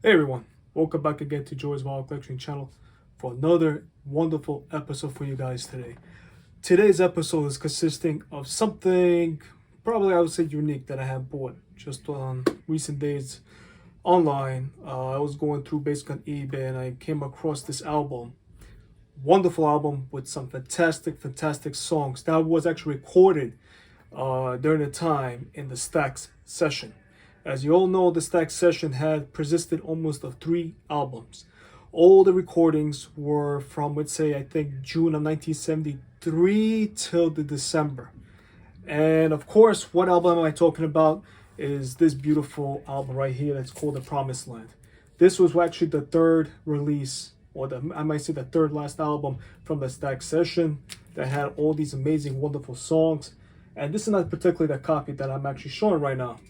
Hey everyone, welcome back again to Joy's Vinyl Collection channel for another wonderful episode for you guys today. Today's episode is consisting of something probably I would say unique that I have bought just on recent days online. I was going through basically on eBay and I came across this album. Wonderful album with some fantastic songs that was actually recorded during the time in the Stax session. As you all know, the Stax session had persisted almost of 3 albums. All the recordings were from, let's say, I think June of 1973 till the December. And of course, what album am I talking about is this beautiful album right here that's called The Promised Land. This was actually the third release, or I might say the third last album from the Stax session that had all these amazing, wonderful songs. And this is not particularly the copy that I'm actually showing right now.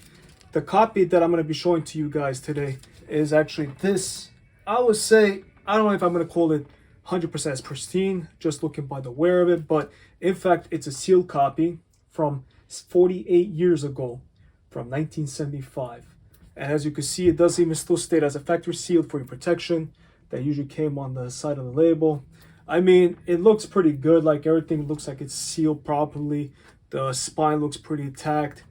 The copy that I'm going to be showing to you guys today is actually this. I would say, I don't know if I'm going to call it 100% as pristine, just looking by the wear of it, but in fact, it's a sealed copy from 48 years ago, from 1975. And as you can see, it does even still state as a factory sealed for your protection. That usually came on the side of the label. I mean, it looks pretty good, like everything looks like it's sealed properly. The spine looks pretty intact.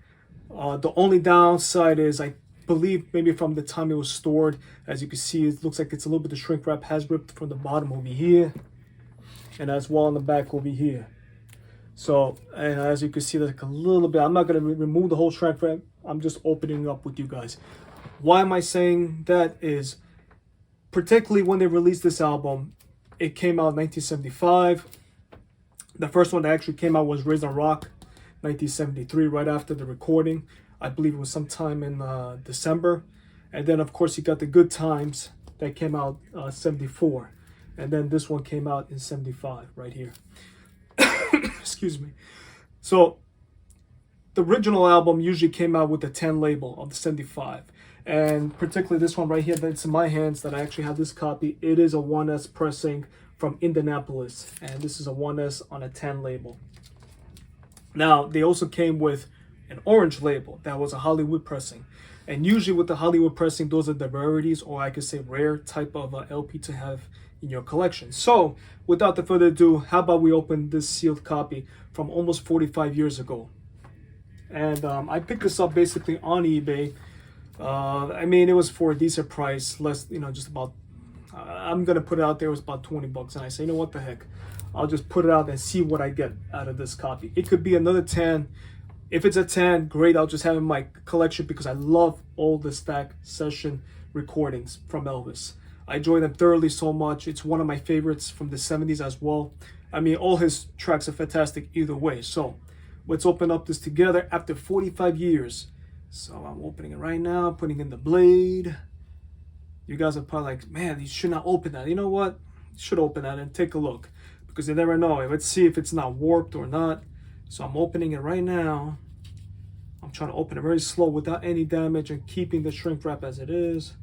The only downside is I believe maybe from the time it was stored, as you can see, it looks like it's a little bit, the shrink wrap has ripped from the bottom over here and as well on the back over here. So, and as you can see, like a little bit, I'm not going to remove the whole shrink wrap. I'm just opening up with you guys. Why am I saying that is, particularly when they released this album, it came out in 1975. The first one that actually came out was Raised on Rock, 1973, right after the recording. I believe it was sometime in December. And then, of course, you got the Good Times that came out 74. And then this one came out in 75, right here. Excuse me. So, the original album usually came out with the 10 label of the 75. And particularly this one right here that's in my hands that I actually have this copy. It is a 1S pressing from Indianapolis. And this is a 1S on a 10 label. Now, they also came with an orange label that was a Hollywood pressing. And usually with the Hollywood pressing, those are the rarities, or I could say rare type of LP to have in your collection. So, without the further ado, how about we open this sealed copy from almost 45 years ago. And I picked this up basically on eBay. I mean, it was for a decent price, less, just about, I'm going to put it out there, it was about 20 bucks. And I say, you know what the heck? I'll just put it out and see what I get out of this copy. It could be another 10. If it's a 10, great. I'll just have it in my collection because I love all the Stax session recordings from Elvis. I enjoy them thoroughly so much. It's one of my favorites from the 70s as well. I mean, all his tracks are fantastic either way. So let's open up this together after 45 years. So I'm opening it right now, putting in the blade. You guys are probably like, man, you should not open that. You know what? You should open that and take a look. Because you never know. Let's see if it's not warped or not. So I'm opening it right now. I'm trying to open it very slow without any damage and keeping the shrink wrap as it is.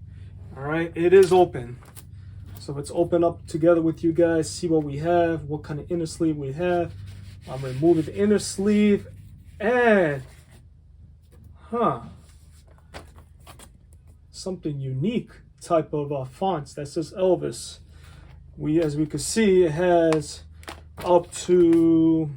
All right, it is open. So let's open up together with you guys, see what we have, what kind of inner sleeve we have. I'm removing the inner sleeve and, something unique type of fonts that says Elvis. As we can see, it has up to,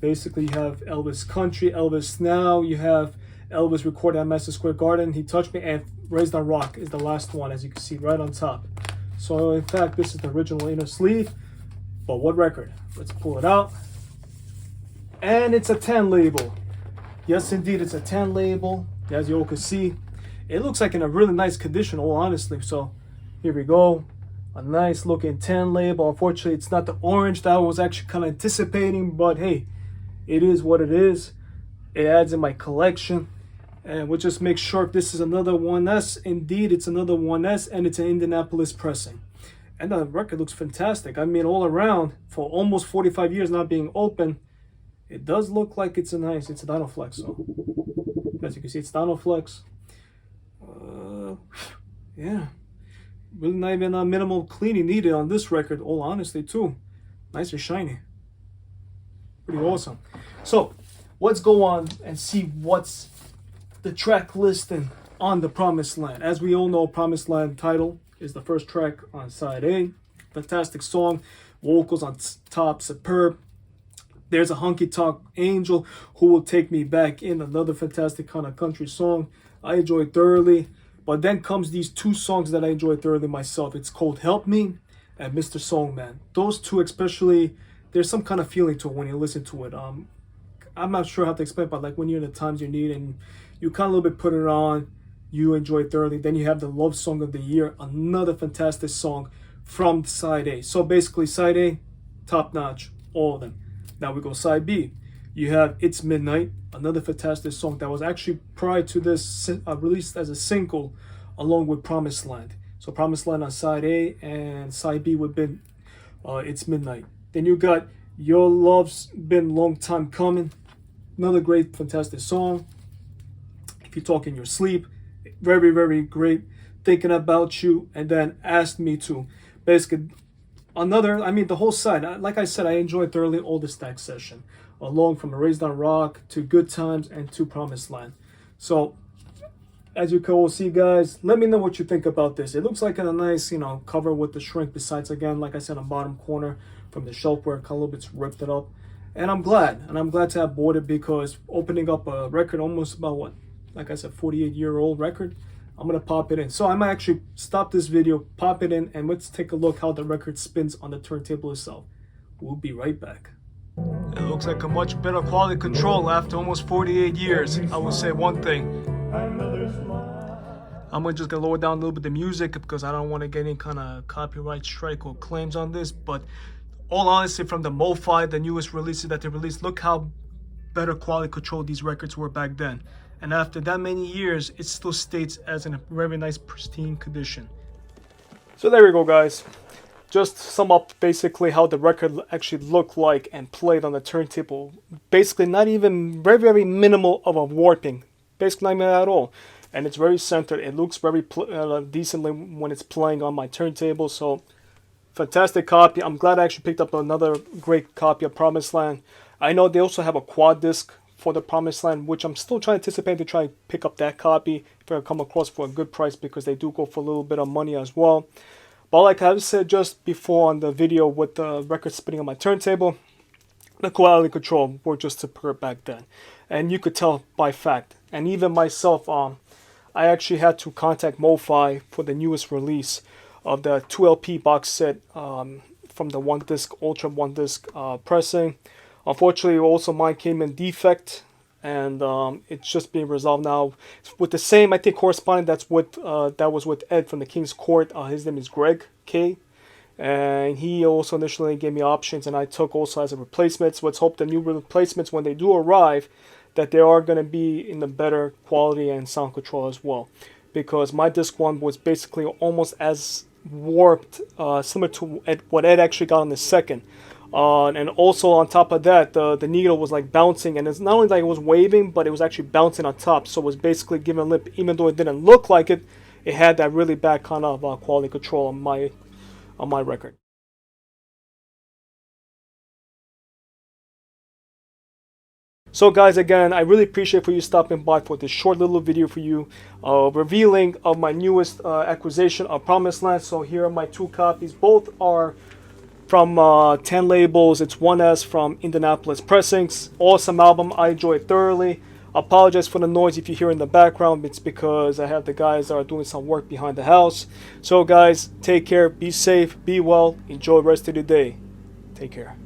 basically you have Elvis Country, Elvis Now, you have Elvis recorded at Madison Square Garden, He Touched Me, and Raised on Rock is the last one, as you can see right on top. So in fact, this is the original inner sleeve, but what record? Let's pull it out. And it's a 10 label. Yes, indeed, it's a 10 label. As you all can see, it looks like in a really nice condition, all honestly. So here we go. A nice looking 10 label. Unfortunately, it's not the orange that I was actually kind of anticipating, but hey, it is what it is. It adds in my collection. And we'll just make sure if this is another 1S. Indeed, it's another 1S, and it's an Indianapolis pressing. And the record looks fantastic. I mean, all around, for almost 45 years not being open, it does look like it's a Dynaflex. So, as you can see, it's Dynaflex. Yeah. Really not even a minimal cleaning needed on this record, all honestly, too. Nice and shiny. Pretty awesome. So, let's go on and see what's the track list and On the Promised Land. As we all know, Promised Land title is the first track on side A. Fantastic song, vocals on top, superb. There's a honky tonk angel who will take me back in, another fantastic kind of country song I enjoyed thoroughly. But then comes these two songs that I enjoyed thoroughly myself. It's called Help Me and Mr. Songman. Those two especially, there's some kind of feeling to it when you listen to it. I'm not sure how to explain, but like when you're in the times you need and you kind of a little bit put it on, you enjoy it thoroughly. Then you have the Love Song of the Year, another fantastic song from side A. So basically side A, top notch, all of them. Now we go side B. You have It's Midnight, another fantastic song that was actually prior to this released as a single along with Promised Land. So Promised Land on side A and side B would have been It's Midnight. Then you got Your Love's Been Long Time Coming, another great fantastic song. If you talk in your sleep, very, very great. Thinking About You, and then Asked Me To. Basically, the whole side. Like I said, I enjoyed thoroughly all the Stack session, along from Raised on Rock to Good Times and to Promised Land. So, as you can all see, guys, let me know what you think about this. It looks like a nice, cover with the shrink. Besides, again, like I said, on bottom corner from the shelf where it kind of a little bit's ripped it up. And I'm glad to have bought it, because opening up a record almost about what, like I said, 48-year-old record, I'm gonna pop it in. So I might actually stop this video, pop it in, and let's take a look how the record spins on the turntable itself. We'll be right back. It looks like a much better quality control after almost 48 years. I will say one thing. I'm just gonna lower down a little bit the music because I don't want to get any kind of copyright strike or claims on this. But all honesty, from the MoFi, the newest releases that they released, look how better quality control these records were back then. And after that many years, it still stays as in a very nice, pristine condition. So there we go, guys. Just sum up basically how the record actually looked like and played on the turntable. Basically not even very minimal of a warping. Basically not even at all. And it's very centered. It looks very decently when it's playing on my turntable. So fantastic copy. I'm glad I actually picked up another great copy of Promised Land. I know they also have a quad disc for the Promised Land, which I'm still trying to anticipate to try and pick up that copy if I come across for a good price, because they do go for a little bit of money as well. But like I said just before on the video with the record spinning on my turntable, the quality control were just superb back then. And you could tell by fact. And even myself, I actually had to contact MoFi for the newest release of the 2LP box set from the one disc, Ultra one disc pressing. Unfortunately, also mine came in defect, and it's just being resolved now with the same, I think, correspondent that was with Ed from the King's Court. His name is Greg K, and he also initially gave me options, and I took also as a replacement. So let's hope the new replacements, when they do arrive, that they are going to be in the better quality and sound control as well, because my disc one was basically almost as warped, similar to what Ed actually got on the second. And also on top of that, the needle was like bouncing, and it's not only like it was waving, but it was actually bouncing on top. So it was basically giving a lip, even though it didn't look like it. It had that really bad kind of quality control on my record. So guys, again, I really appreciate for you stopping by for this short little video for you, revealing of my newest acquisition of Promised Land. So here are my two copies. Both are from 10 labels. It's 1S from Indianapolis Pressings. Awesome album. I enjoy it thoroughly. Apologize for the noise if you hear in the background. It's because I have the guys that are doing some work behind the house. So guys, take care. Be safe. Be well. Enjoy the rest of the day. Take care.